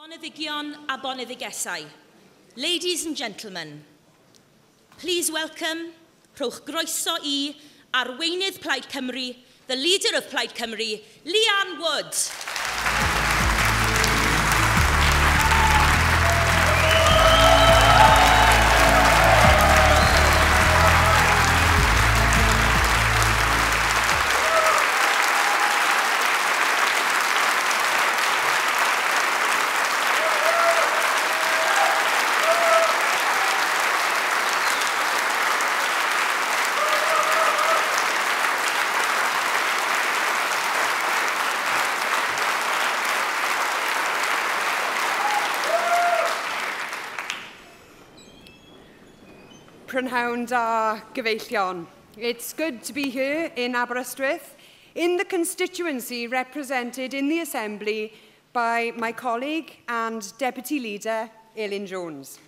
Boneddigion a boneddigesau. Ladies and gentlemen, please welcome, rhowch groeso I arweinydd Plaid Cymru, the leader of Plaid Cymru, Leanne Wood. Prynhawn a gyfeillion. It's good to be here in Aberystwyth, in the constituency represented in the Assembly by my colleague and Deputy Leader, Elin Jones.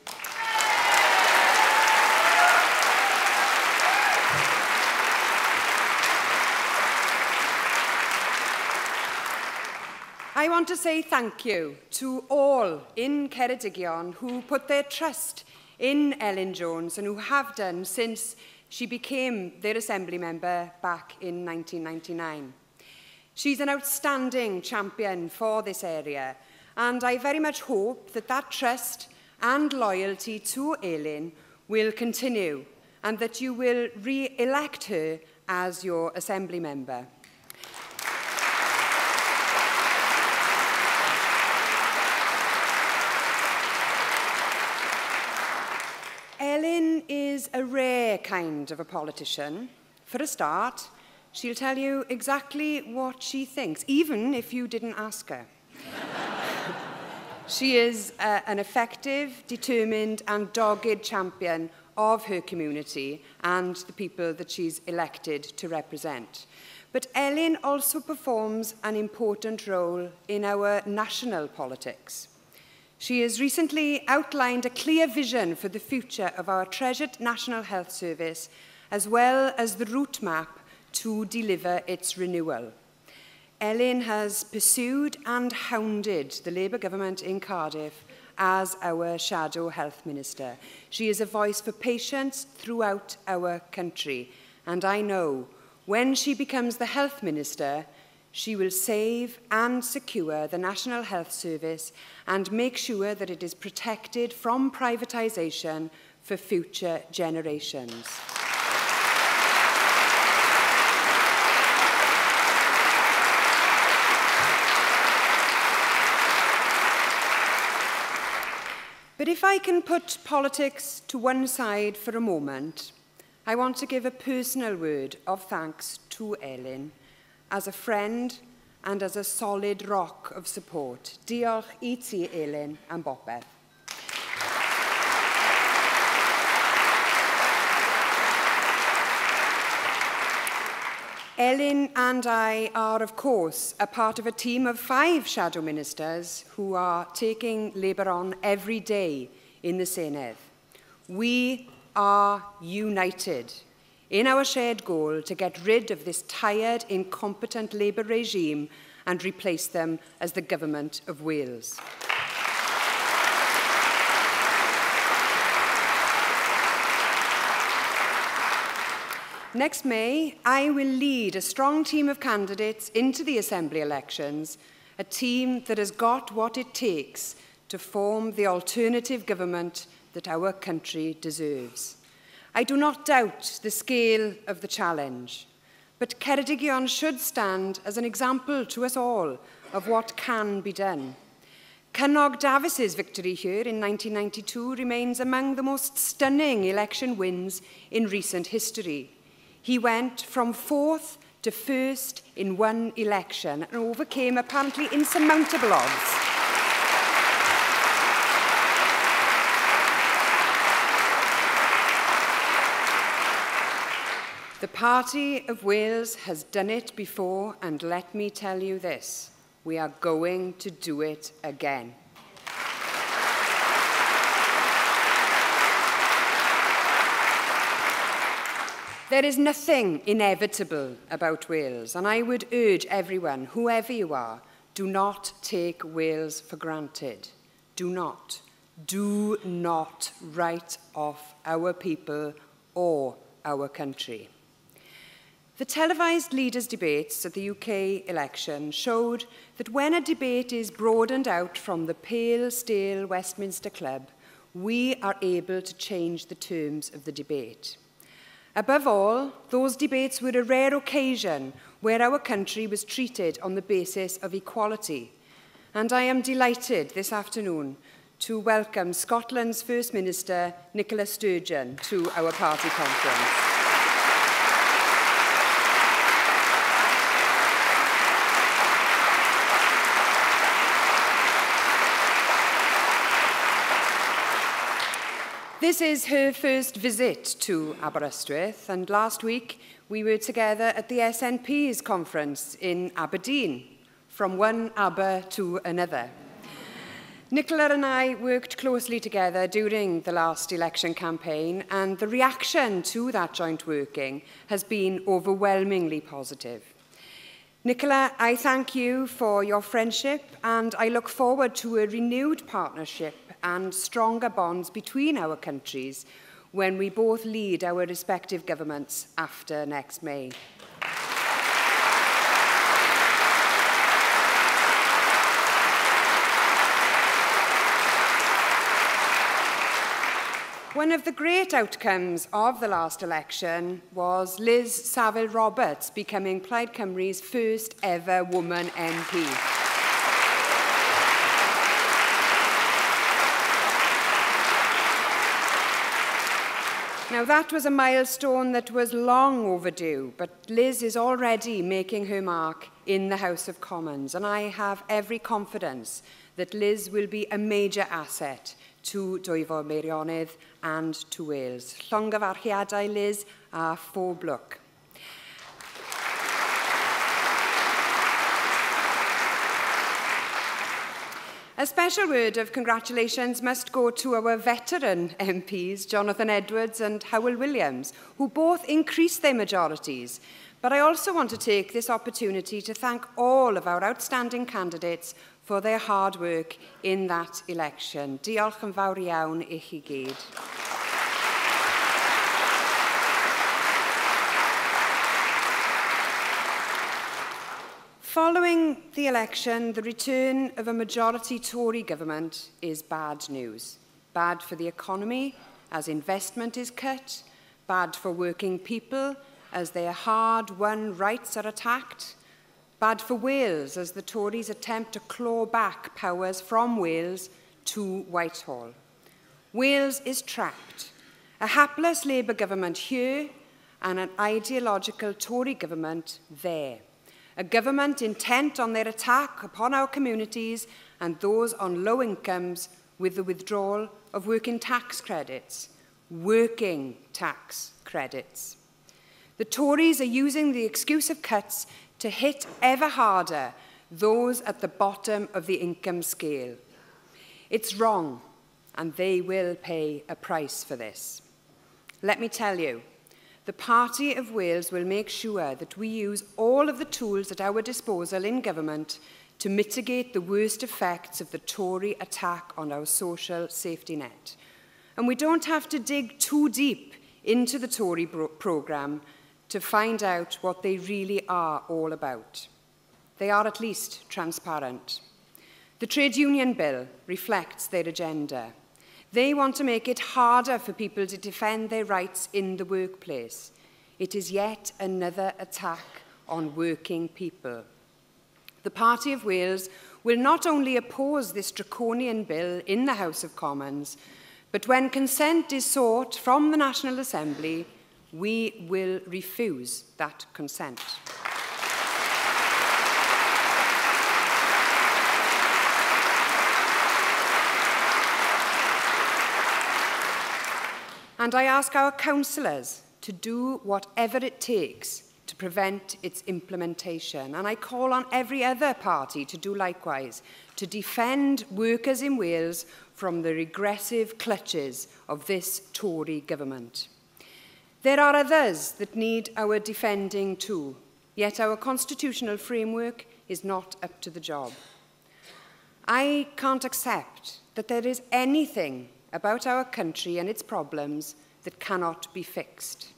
I want to say thank you to all in Ceredigion who put their trust in Elin Jones and who have done since she became their Assembly member back in 1999. She's an outstanding champion for this area, and I very much hope that that trust and loyalty to Elin will continue and that you will re-elect her as your Assembly member. Elin is a rare kind of a politician. For a start, she'll tell you exactly what she thinks, even if you didn't ask her. She is an effective, determined and dogged champion of her community and the people that she's elected to represent. But Elin also performs an important role in our national politics. She has recently outlined a clear vision for the future of our treasured National Health Service, as well as the route map to deliver its renewal. Elin has pursued and hounded the Labour government in Cardiff as our Shadow Health Minister. She is a voice for patients throughout our country, and I know when she becomes the Health Minister, she will save and secure the National Health Service and make sure that it is protected from privatisation for future generations. But if I can put politics to one side for a moment, I want to give a personal word of thanks to Elin. As a friend and as a solid rock of support. Diolch I ti, Elin, am bopeth. Elin and I are, of course, a part of a team of 5 shadow ministers who are taking Labour on every day in the Senedd. We are united in our shared goal to get rid of this tired, incompetent Labour regime and replace them as the Government of Wales. Next May, I will lead a strong team of candidates into the Assembly elections, a team that has got what it takes to form the alternative government that our country deserves. I do not doubt the scale of the challenge, but Ceredigion should stand as an example to us all of what can be done. Cynnog Davies's victory here in 1992 remains among the most stunning election wins in recent history. He went from 4th to 1st in one election and overcame apparently insurmountable odds. The Party of Wales has done it before, and let me tell you this, we are going to do it again. There is nothing inevitable about Wales, and I would urge everyone, whoever you are, do not take Wales for granted. do not write off our people or our country. The televised leaders' debates at the UK election showed that when a debate is broadened out from the pale, stale Westminster Club, we are able to change the terms of the debate. Above all, those debates were a rare occasion where our country was treated on the basis of equality. And I am delighted this afternoon to welcome Scotland's First Minister, Nicola Sturgeon, to our party conference. This is her first visit to Aberystwyth, and last week we were together at the SNP's conference in Aberdeen, from one Aber to another. Nicola and I worked closely together during the last election campaign, and the reaction to that joint working has been overwhelmingly positive. Nicola, I thank you for your friendship, and I look forward to a renewed partnership and stronger bonds between our countries when we both lead our respective governments after next May. One of the great outcomes of the last election was Liz Saville-Roberts becoming Plaid Cymru's first ever woman MP. Now, that was a milestone that was long overdue, but Liz is already making her mark in the House of Commons, and I have every confidence that Liz will be a major asset to Dwyfor Meirionnydd and to Wales. Llongyfarchiadau Liz a phob lwc. A special word of congratulations must go to our veteran MPs, Jonathan Edwards and Hywel Williams, who both increased their majorities. But I also want to take this opportunity to thank all of our outstanding candidates for their hard work in that election. Diolch yn fawr iawn I chi gyd. Following the election, the return of a majority Tory government is bad news. Bad for the economy, as investment is cut, bad for working people, as their hard-won rights are attacked, bad for Wales, as the Tories attempt to claw back powers from Wales to Whitehall. Wales is trapped. A hapless Labour government here and an ideological Tory government there. A government intent on their attack upon our communities and those on low incomes with the withdrawal of working tax credits. Working tax credits. The Tories are using the excuse of cuts to hit ever harder those at the bottom of the income scale. It's wrong, and they will pay a price for this. Let me tell you, the Party of Wales will make sure that we use all of the tools at our disposal in government to mitigate the worst effects of the Tory attack on our social safety net. And we don't have to dig too deep into the Tory programme to find out what they really are all about. They are at least transparent. The trade union bill reflects their agenda. They want to make it harder for people to defend their rights in the workplace. It is yet another attack on working people. The Party of Wales will not only oppose this draconian bill in the House of Commons, but when consent is sought from the National Assembly, we will refuse that consent. And I ask our councillors to do whatever it takes to prevent its implementation. And I call on every other party to do likewise, to defend workers in Wales from the regressive clutches of this Tory government. There are others that need our defending too, yet our constitutional framework is not up to the job. I can't accept that there is anything about our country and its problems that cannot be fixed.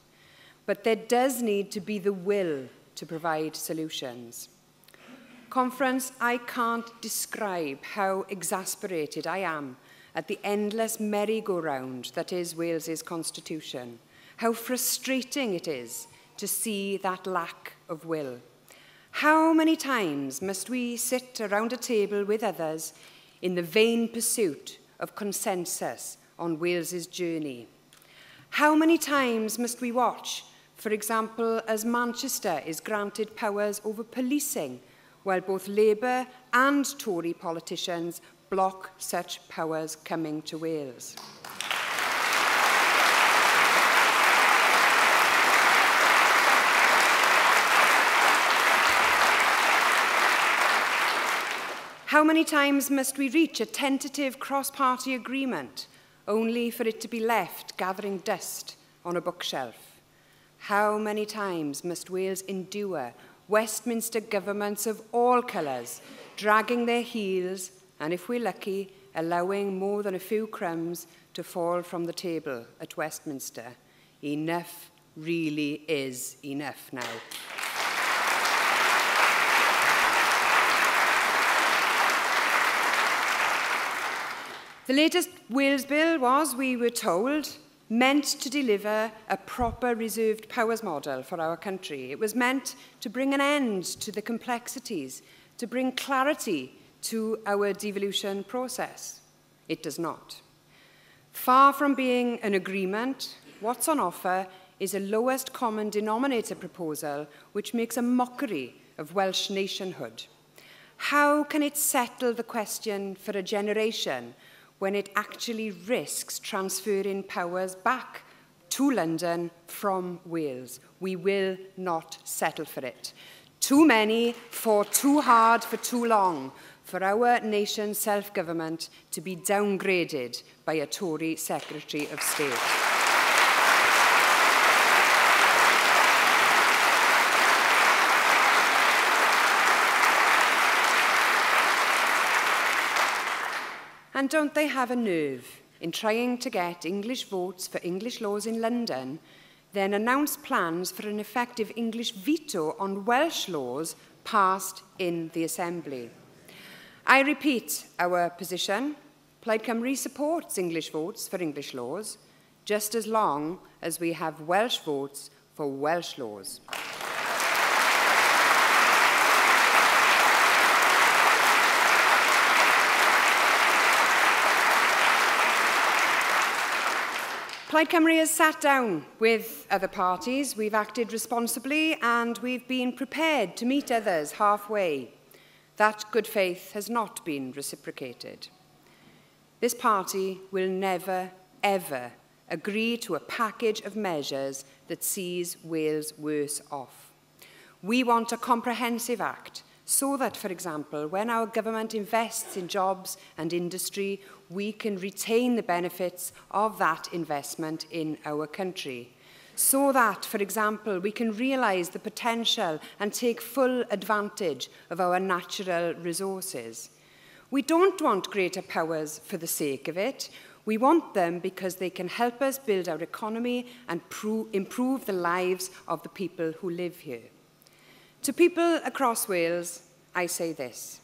But there does need to be the will to provide solutions. Conference, I can't describe how exasperated I am at the endless merry-go-round that is Wales's constitution, how frustrating it is to see that lack of will. How many times must we sit around a table with others in the vain pursuit of consensus on Wales's journey? How many times must we watch, for example, as Manchester is granted powers over policing, while both Labour and Tory politicians block such powers coming to Wales? How many times must we reach a tentative cross-party agreement only for it to be left gathering dust on a bookshelf? How many times must Wales endure Westminster governments of all colours dragging their heels and, if we're lucky, allowing more than a few crumbs to fall from the table at Westminster? Enough really is enough now. The latest Wales Bill was, we were told, meant to deliver a proper reserved powers model for our country. It was meant to bring an end to the complexities, to bring clarity to our devolution process. It does not. Far from being an agreement, what's on offer is a lowest common denominator proposal which makes a mockery of Welsh nationhood. How can it settle the question for a generation when it actually risks transferring powers back to London from Wales? We will not settle for it. Too many fought too hard for too long for our nation's self-government to be downgraded by a Tory Secretary of State. And don't they have a nerve in trying to get English votes for English laws in London, then announce plans for an effective English veto on Welsh laws passed in the Assembly? I repeat our position. Plaid Cymru supports English votes for English laws, just as long as we have Welsh votes for Welsh laws. Plaid Cymru has sat down with other parties. We've acted responsibly and we've been prepared to meet others halfway. That good faith has not been reciprocated. This party will never, ever agree to a package of measures that sees Wales worse off. We want a comprehensive act so that, for example, when our government invests in jobs and industry, we can retain the benefits of that investment in our country. So that, for example, we can realise the potential and take full advantage of our natural resources. We don't want greater powers for the sake of it. We want them because they can help us build our economy and improve the lives of the people who live here. To people across Wales, I say this.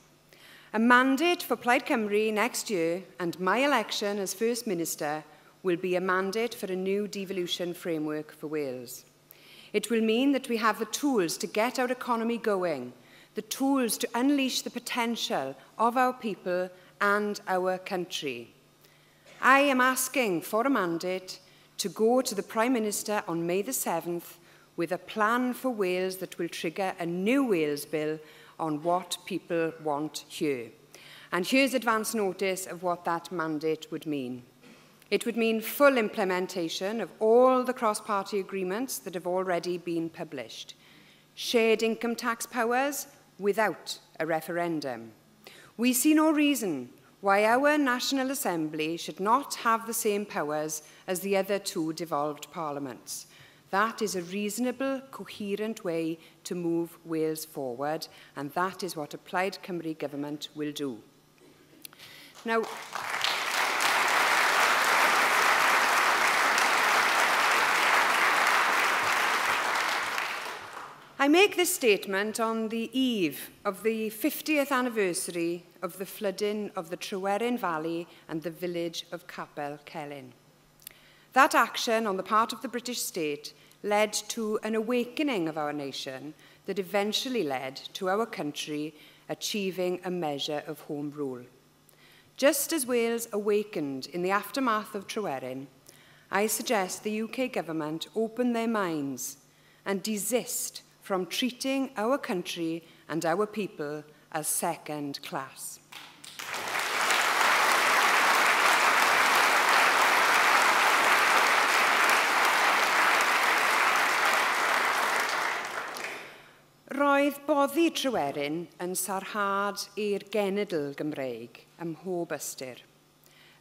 A mandate for Plaid Cymru next year and my election as First Minister will be a mandate for a new devolution framework for Wales. It will mean that we have the tools to get our economy going, the tools to unleash the potential of our people and our country. I am asking for a mandate to go to the Prime Minister on May the 7th with a plan for Wales that will trigger a new Wales Bill on what people want here. And here's advance notice of what that mandate would mean. It would mean full implementation of all the cross-party agreements that have already been published. Shared income tax powers without a referendum. We see no reason why our National Assembly should not have the same powers as the other two devolved parliaments. That is a reasonable, coherent way to move Wales forward, and that is what a Plaid Cymru government will do. Now, I make this statement on the eve of the 50th anniversary of the flooding of the Tryweryn Valley and the village of Capel Celyn. That action on the part of the British state led to an awakening of our nation that eventually led to our country achieving a measure of home rule. Just as Wales awakened in the aftermath of Tryweryn, I suggest the UK government open their minds and desist from treating our country and our people as second class. Roedd boddi Tryweryn yn sarhad i'r genedl Gymreig ym mhob ystyr,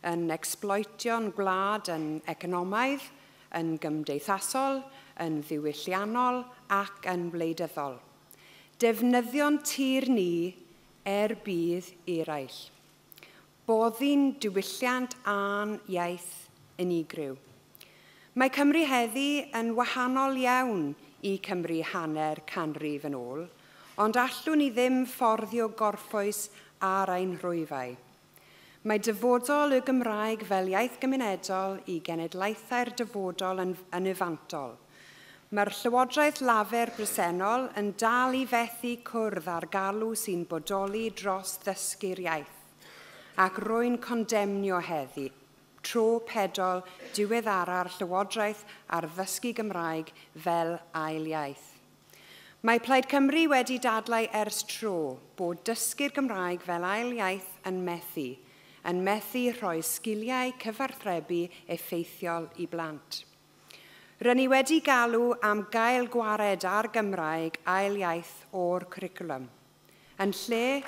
yn exploitio'n gwlad yn economaidd, yn gymdeithasol, yn ddiwylliannol ac yn wleidyddol. Defnyddio'n tir ni bydd eraill. Boddi'n diwylliant a'n iaith unigryw. Mae Cymru heddi yn wahanol iawn i Cymru hanner canrif yn ôl, ond allwn ni ddim fforddio gorffwys ar ein rwyfau. Mae dyfodol y Gymraeg fel iaith gymunedol i genedlaethau'r dyfodol yn ifantol. Mae'r Llywodraeth Lafer bresennol yn dal i fethu cwrdd ar galw sy'n bodoli dros ddysgu'r iaith, ac rwy'n condemnio heddi tro pedol diweddara'r Llywodraeth ar ddysgu Gymraeg fel ail iaith. Mae Plaid Cymru wedi dadlau ers tro bod dysgu'r Gymraeg fel ail iaith yn methu rhoi sgiliau cyfarthrebu effeithiol i blant. Rydyn ni wedi galw am gael gwared ar Gymraeg ail iaith o'r cwricwlwm. Yn lle,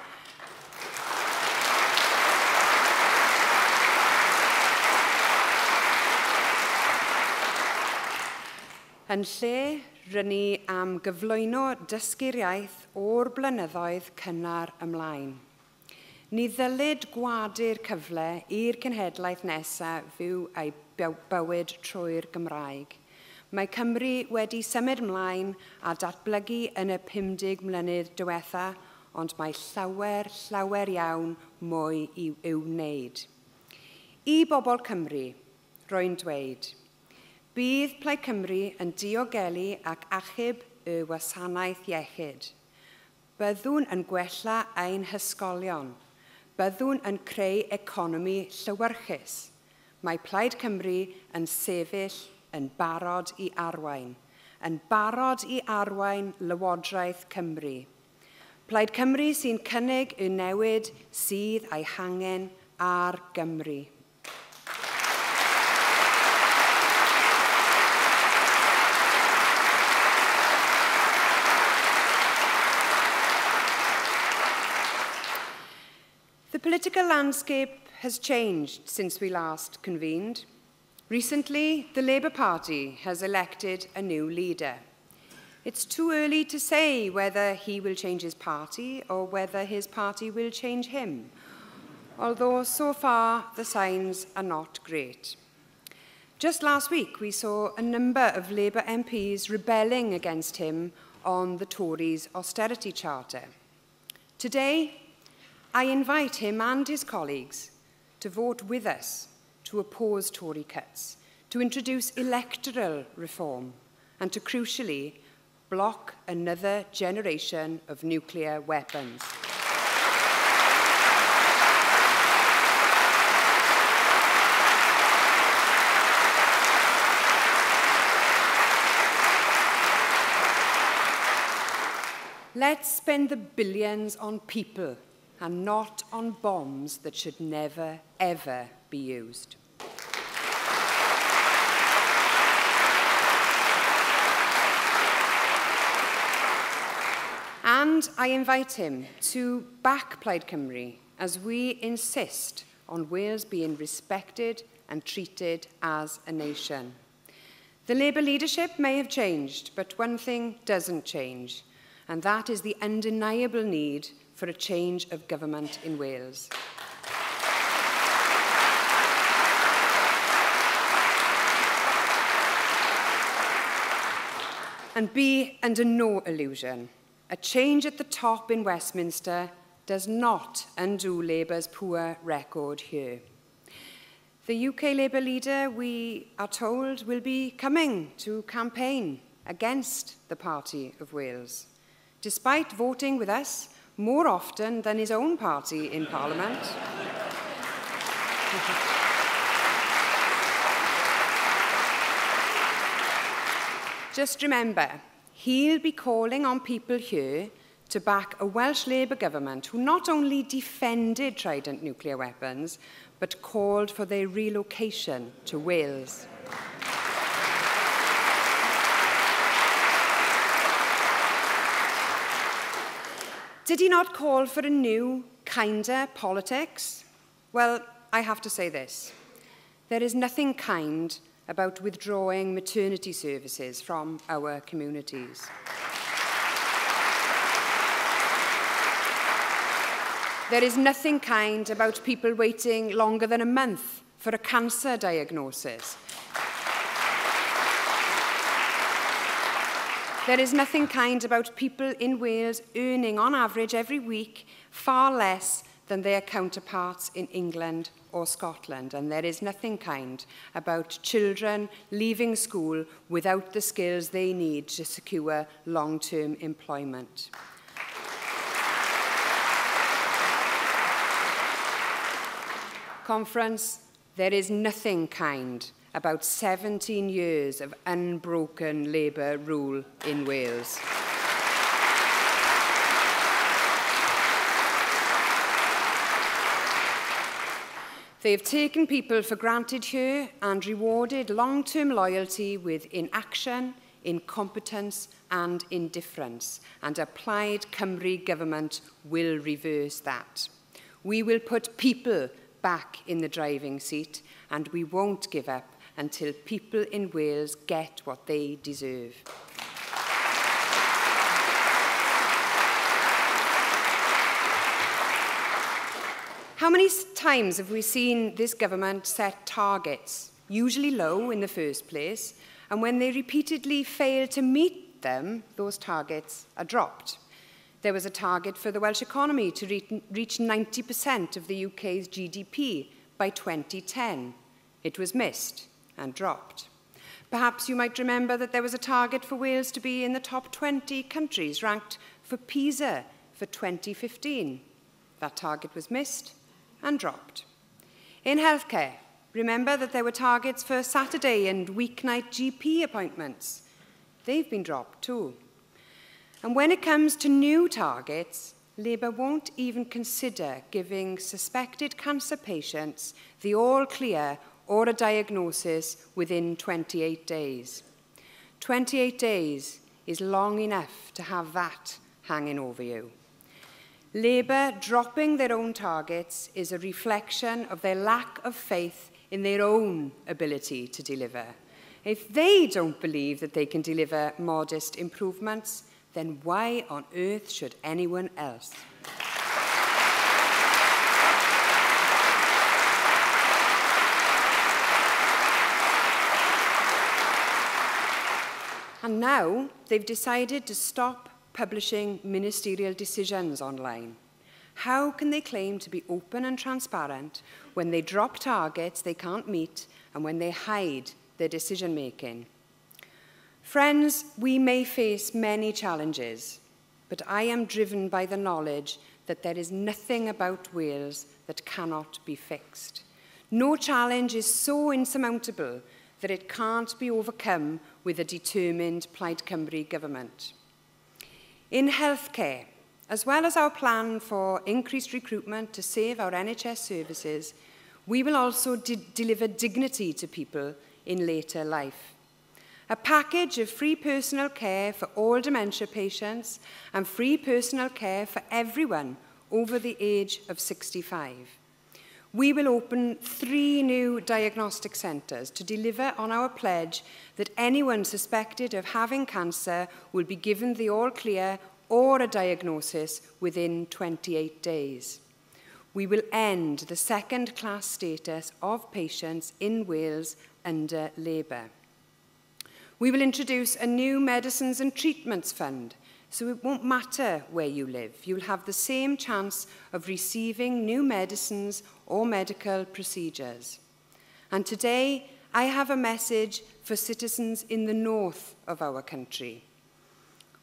rydyn ni am gyflwyno dysgu'r iaith o'r blynyddoedd cynnar ymlaen. Ni ddylid gwadu'r cyfle i'r cenhedlaeth nesaf fyw ei bywyd trwy'r Gymraeg. Mae Cymru wedi symud ymlaen a datblygu yn y 50 mlynedd diwetha, ond mae llawer iawn mwy i'w wneud. I bobl Cymru, rwy'n dweud, bydd Plaid Cymru yn diogelu ac achub y wasanaeth iechyd. Byddwn yn gwella ein hysgolion. Byddwn yn creu economi llywyrchus. Mae Plaid Cymru yn sefyll yn barod i arwain. Yn barod i arwain Lywodraeth Cymru. Plaid Cymru sy'n cynnig y newid sydd ei hangen ar Gymru. The political landscape has changed since we last convened. Recently, the Labour Party has elected a new leader. It's too early to say whether he will change his party or whether his party will change him, although so far the signs are not great. Just last week, we saw a number of Labour MPs rebelling against him on the Tories' austerity charter. Today, I invite him and his colleagues to vote with us to oppose Tory cuts, to introduce electoral reform, and to, crucially, block another generation of nuclear weapons. Let's spend the billions on people and not on bombs that should never, ever be used. And I invite him to back Plaid Cymru as we insist on Wales being respected and treated as a nation. The Labour leadership may have changed, but one thing doesn't change, and that is the undeniable need for a change of government in Wales. And be under no illusion, a change at the top in Westminster does not undo Labour's poor record here. The UK Labour leader, we are told, will be coming to campaign against the Party of Wales, despite voting with us more often than his own party in Parliament. Just remember, he'll be calling on people here to back a Welsh Labour government who not only defended Trident nuclear weapons, but called for their relocation to Wales. Did he not call for a new, kinder politics? Well, I have to say this. There is nothing kind about withdrawing maternity services from our communities. There is nothing kind about people waiting longer than a month for a cancer diagnosis. There is nothing kind about people in Wales earning, on average, every week, far less than their counterparts in England or Scotland. And there is nothing kind about children leaving school without the skills they need to secure long-term employment. Conference, there is nothing kind about 17 years of unbroken Labour rule in Wales. They have taken people for granted here and rewarded long-term loyalty with inaction, incompetence and indifference. And a Plaid Cymru government will reverse that. We will put people back in the driving seat, and we won't give up until people in Wales get what they deserve. How many times have we seen this government set targets, usually low in the first place, and when they repeatedly fail to meet them, those targets are dropped? There was a target for the Welsh economy to reach 90% of the UK's GDP by 2010. It was missed and dropped. Perhaps you might remember that there was a target for Wales to be in the top 20 countries ranked for PISA for 2015. That target was missed and dropped. In healthcare, remember that there were targets for Saturday and weeknight GP appointments. They've been dropped too. And when it comes to new targets, Labour won't even consider giving suspected cancer patients the all-clear or a diagnosis within 28 days. 28 days is long enough to have that hanging over you. Labour dropping their own targets is a reflection of their lack of faith in their own ability to deliver. If they don't believe that they can deliver modest improvements, then why on earth should anyone else? And now they've decided to stop publishing ministerial decisions online. How can they claim to be open and transparent when they drop targets they can't meet and when they hide their decision-making? Friends, we may face many challenges, but I am driven by the knowledge that there is nothing about Wales that cannot be fixed. No challenge is so insurmountable that it can't be overcome with a determined Plaid Cymru government. In healthcare, as well as our plan for increased recruitment to save our NHS services, we will also deliver dignity to people in later life. A package of free personal care for all dementia patients and free personal care for everyone over the age of 65. We will open 3 new diagnostic centres to deliver on our pledge that anyone suspected of having cancer will be given the all-clear or a diagnosis within 28 days. We will end the second-class status of patients in Wales under Labour. We will introduce a new medicines and treatments fund, so it won't matter where you live. You'll have the same chance of receiving new medicines or medical procedures. And today, I have a message for citizens in the north of our country.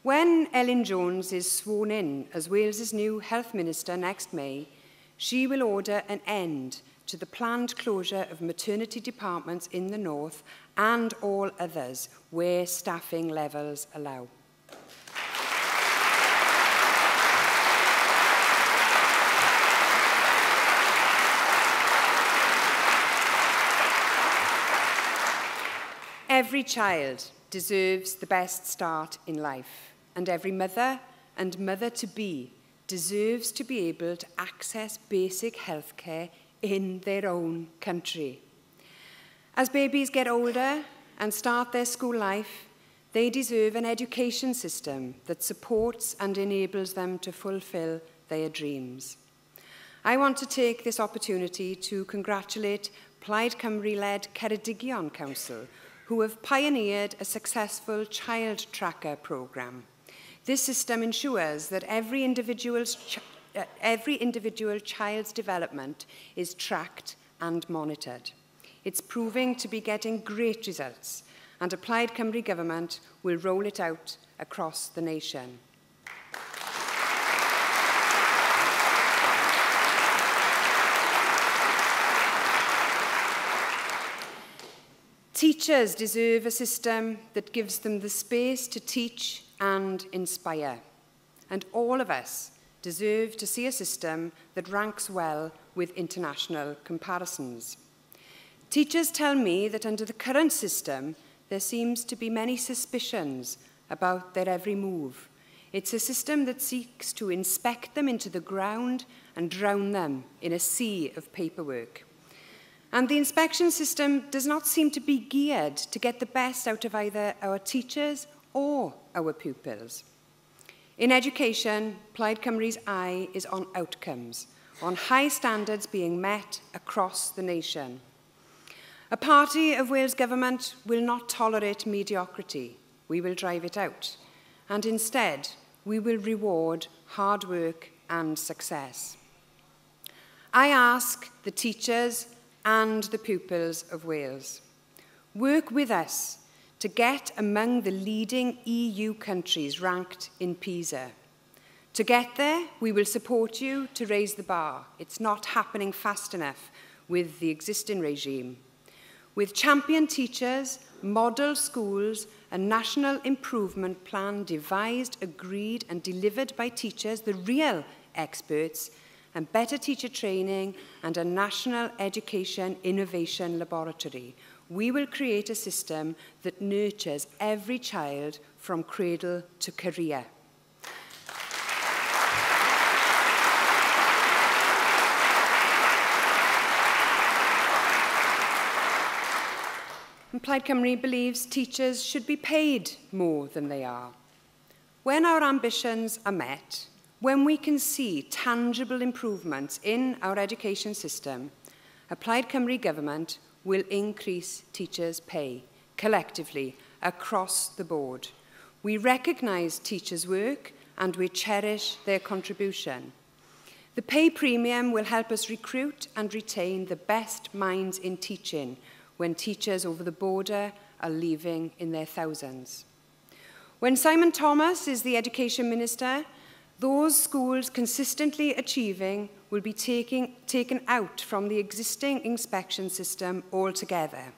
When Elin Jones is sworn in as Wales's new Health Minister next May, she will order an end to the planned closure of maternity departments in the north and all others where staffing levels allow. Every child deserves the best start in life, and every mother and mother-to-be deserves to be able to access basic healthcare in their own country. As babies get older and start their school life, they deserve an education system that supports and enables them to fulfill their dreams. I want to take this opportunity to congratulate Plaid Cymru-led Ceredigion Council, who have pioneered a successful child tracker programme. This system ensures that every individual child's development is tracked and monitored. It's proving to be getting great results, and a Plaid Cymru government will roll it out across the nation. Teachers deserve a system that gives them the space to teach and inspire. And all of us deserve to see a system that ranks well with international comparisons. Teachers tell me that under the current system, there seems to be many suspicions about their every move. It's a system that seeks to inspect them into the ground and drown them in a sea of paperwork. And the inspection system does not seem to be geared to get the best out of either our teachers or our pupils. In education, Plaid Cymru's eye is on outcomes, on high standards being met across the nation. A party of Wales government will not tolerate mediocrity. We will drive it out. And instead, we will reward hard work and success. I ask the teachers and the pupils of Wales, work with us to get among the leading EU countries ranked in PISA. To get there, we will support you to raise the bar. It's not happening fast enough with the existing regime. With champion teachers, model schools, a national improvement plan devised, agreed and delivered by teachers, the real experts, and better teacher training and a national education innovation laboratory, we will create a system that nurtures every child from cradle to career. And Plaid Cymru believes teachers should be paid more than they are. When our ambitions are met, when we can see tangible improvements in our education system, a Plaid Cymru government will increase teachers' pay collectively across the board. We recognise teachers' work and we cherish their contribution. The pay premium will help us recruit and retain the best minds in teaching when teachers over the border are leaving in their thousands. When Simon Thomas is the Education Minister, those schools consistently achieving will be taken out from the existing inspection system altogether.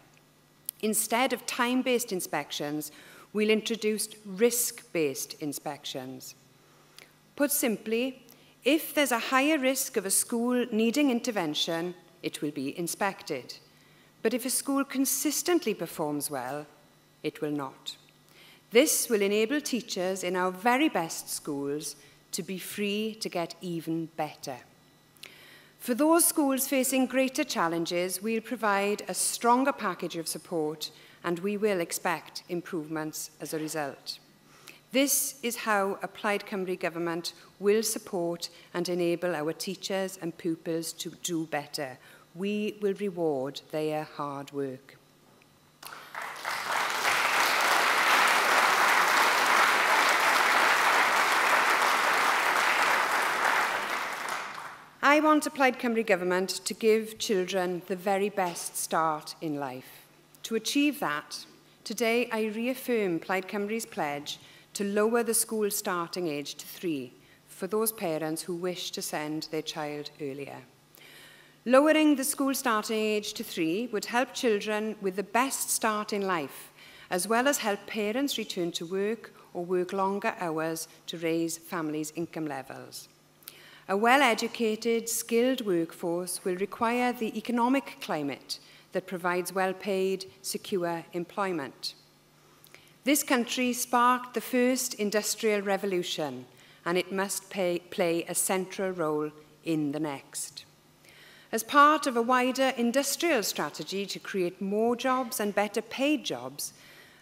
Instead of time-based inspections, we'll introduce risk-based inspections. Put simply, if there's a higher risk of a school needing intervention, it will be inspected. But if a school consistently performs well, it will not. This will enable teachers in our very best schools to be free to get even better. For those schools facing greater challenges, we'll provide a stronger package of support and we will expect improvements as a result. This is how a Plaid Cymru government will support and enable our teachers and pupils to do better. We will reward their hard work. I want a Plaid Cymru government to give children the very best start in life. To achieve that, today I reaffirm Plaid Cymru's pledge to lower the school starting age to 3 for those parents who wish to send their child earlier. Lowering the school starting age to 3 would help children with the best start in life, as well as help parents return to work or work longer hours to raise families' income levels. A well-educated, skilled workforce will require the economic climate that provides well-paid, secure employment. This country sparked the first industrial revolution, and it must play a central role in the next. As part of a wider industrial strategy to create more jobs and better paid jobs,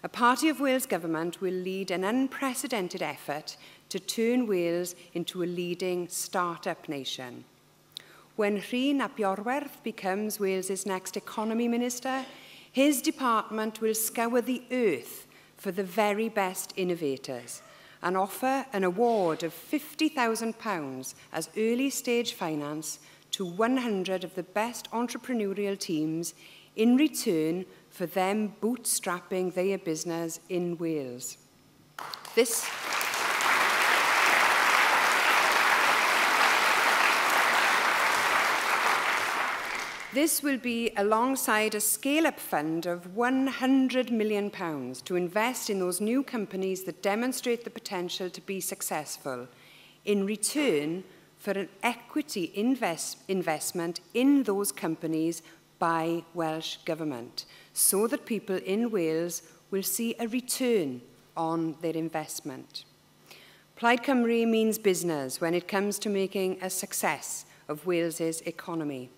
a Party of Wales government will lead an unprecedented effort to turn Wales into a leading start-up nation. When Rhyn ap Iorwerth becomes Wales's next economy minister, his department will scour the earth for the very best innovators and offer an award of £50,000 as early stage finance to 100 of the best entrepreneurial teams in return for them bootstrapping their business in Wales. This will be alongside a scale-up fund of £100 million to invest in those new companies that demonstrate the potential to be successful, in return for an equity investment in those companies by Welsh Government, so that people in Wales will see a return on their investment. Plaid Cymru means business when it comes to making a success of Wales's economy.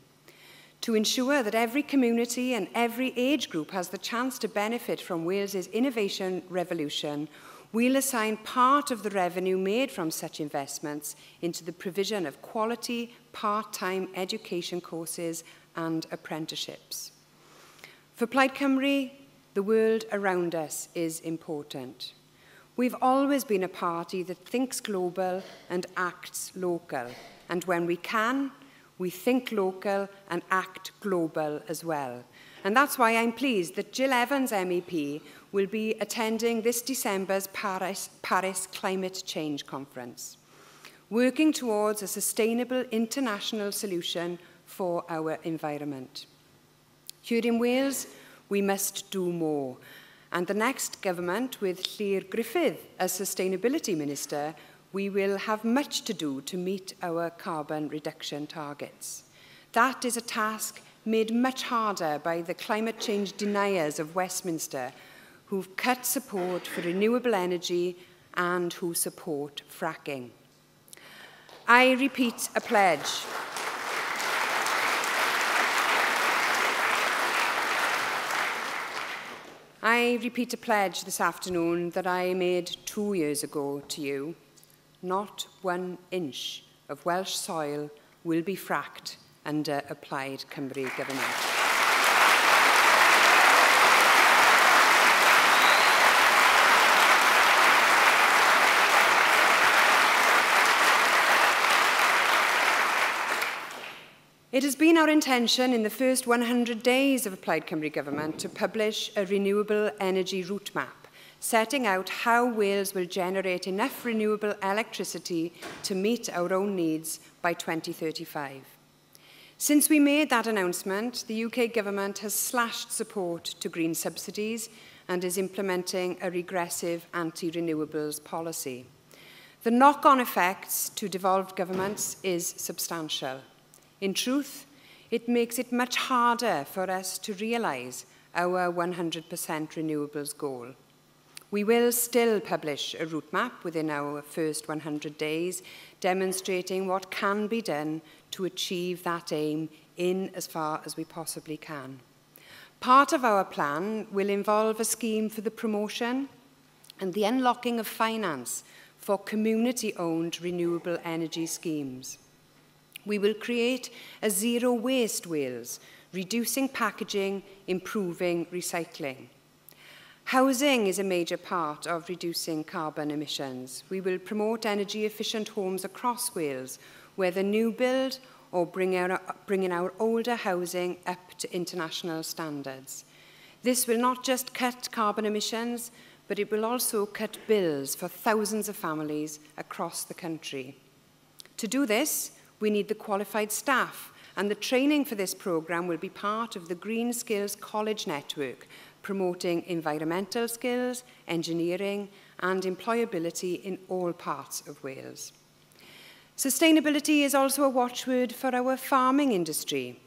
To ensure that every community and every age group has the chance to benefit from Wales's innovation revolution, we'll assign part of the revenue made from such investments into the provision of quality part-time education courses and apprenticeships. For Plaid Cymru, the world around us is important. We've always been a party that thinks global and acts local, and when we can, we think local and act global as well. And that's why I'm pleased that Jill Evans MEP will be attending this December's Paris Climate Change Conference, working towards a sustainable international solution for our environment. Here in Wales, we must do more. And the next government, with Llŷr Griffith as Sustainability Minister, we will have much to do to meet our carbon reduction targets. That is a task made much harder by the climate change deniers of Westminster, who've cut support for renewable energy and who support fracking. I repeat a pledge. I repeat a pledge this afternoon that I made 2 years ago to you. Not 1 inch of Welsh soil will be fracked under a Plaid Cymru government. It has been our intention in the first 100 days of a Plaid Cymru government to publish a renewable energy route map, setting out how Wales will generate enough renewable electricity to meet our own needs by 2035. Since we made that announcement, the UK government has slashed support to green subsidies and is implementing a regressive anti-renewables policy. The knock-on effects to devolved governments is substantial. In truth, it makes it much harder for us to realise our 100% renewables goal. We will still publish a route map within our first 100 days, demonstrating what can be done to achieve that aim in as far as we possibly can. Part of our plan will involve a scheme for the promotion and the unlocking of finance for community-owned renewable energy schemes. We will create a zero-waste Wales, reducing packaging, improving recycling. Housing is a major part of reducing carbon emissions. We will promote energy-efficient homes across Wales, whether new build or bringing our older housing up to international standards. This will not just cut carbon emissions, but it will also cut bills for thousands of families across the country. To do this, we need the qualified staff, and the training for this programme will be part of the Green Skills College Network, promoting environmental skills, engineering, and employability in all parts of Wales. Sustainability is also a watchword for our farming industry.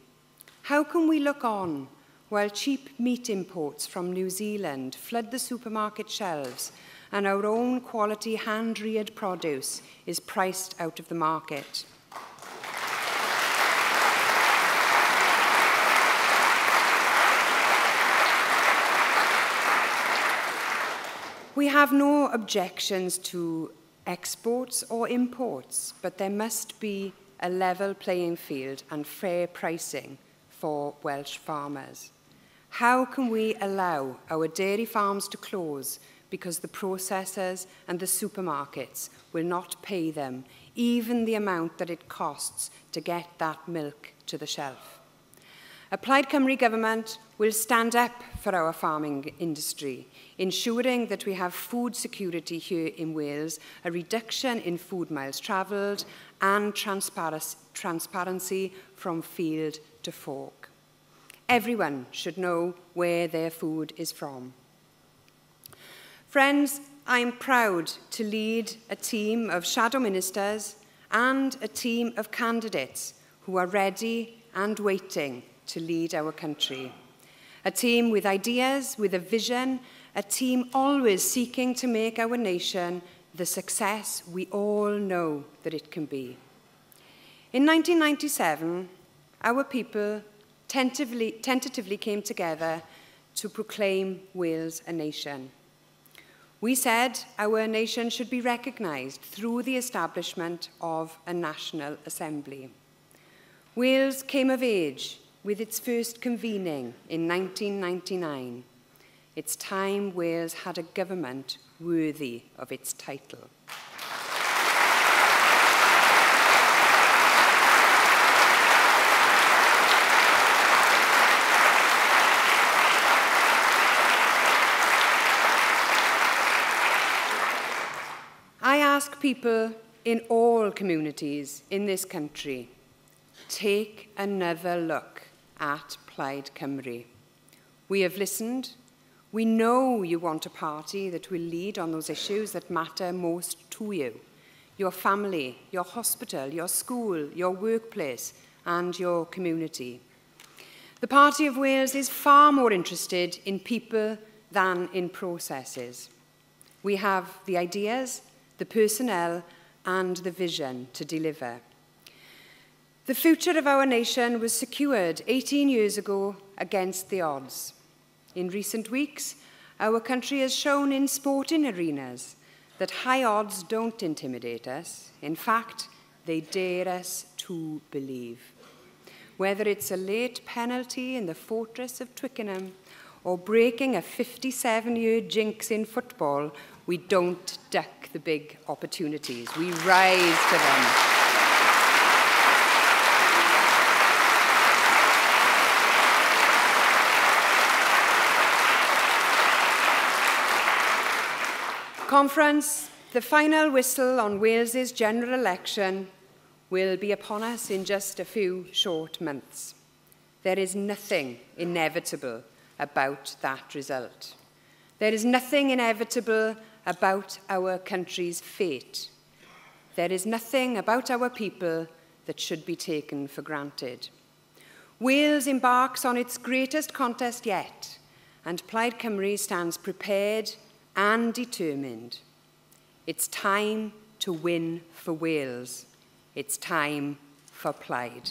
How can we look on while cheap meat imports from New Zealand flood the supermarket shelves and our own quality hand-reared produce is priced out of the market? We have no objections to exports or imports, but there must be a level playing field and fair pricing for Welsh farmers. How can we allow our dairy farms to close because the processors and the supermarkets will not pay them even the amount that it costs to get that milk to the shelf? A Plaid Cymru government will stand up for our farming industry, ensuring that we have food security here in Wales, a reduction in food miles travelled, and transparency from field to fork. Everyone should know where their food is from. Friends, I am proud to lead a team of shadow ministers and a team of candidates who are ready and waiting to lead our country. A team with ideas, with a vision, a team always seeking to make our nation the success we all know that it can be. In 1997, our people tentatively came together to proclaim Wales a nation. We said our nation should be recognised through the establishment of a National Assembly. Wales came of age with its first convening in 1999. It's time Wales had a government worthy of its title. I ask people in all communities in this country, take another look at Plaid Cymru. We have listened. We know you want a party that will lead on those issues that matter most to you. Your family, your hospital, your school, your workplace, and your community. The Party of Wales is far more interested in people than in processes. We have the ideas, the personnel, and the vision to deliver. The future of our nation was secured 18 years ago against the odds. In recent weeks, our country has shown in sporting arenas that high odds don't intimidate us. In fact, they dare us to believe. Whether it's a late penalty in the fortress of Twickenham or breaking a 57-year jinx in football, we don't duck the big opportunities. We rise to them. Conference, the final whistle on Wales's general election will be upon us in just a few short months. There is nothing inevitable about that result. There is nothing inevitable about our country's fate. There is nothing about our people that should be taken for granted. Wales embarks on its greatest contest yet, and Plaid Cymru stands prepared and determined. It's time to win for Wales. It's time for Plaid.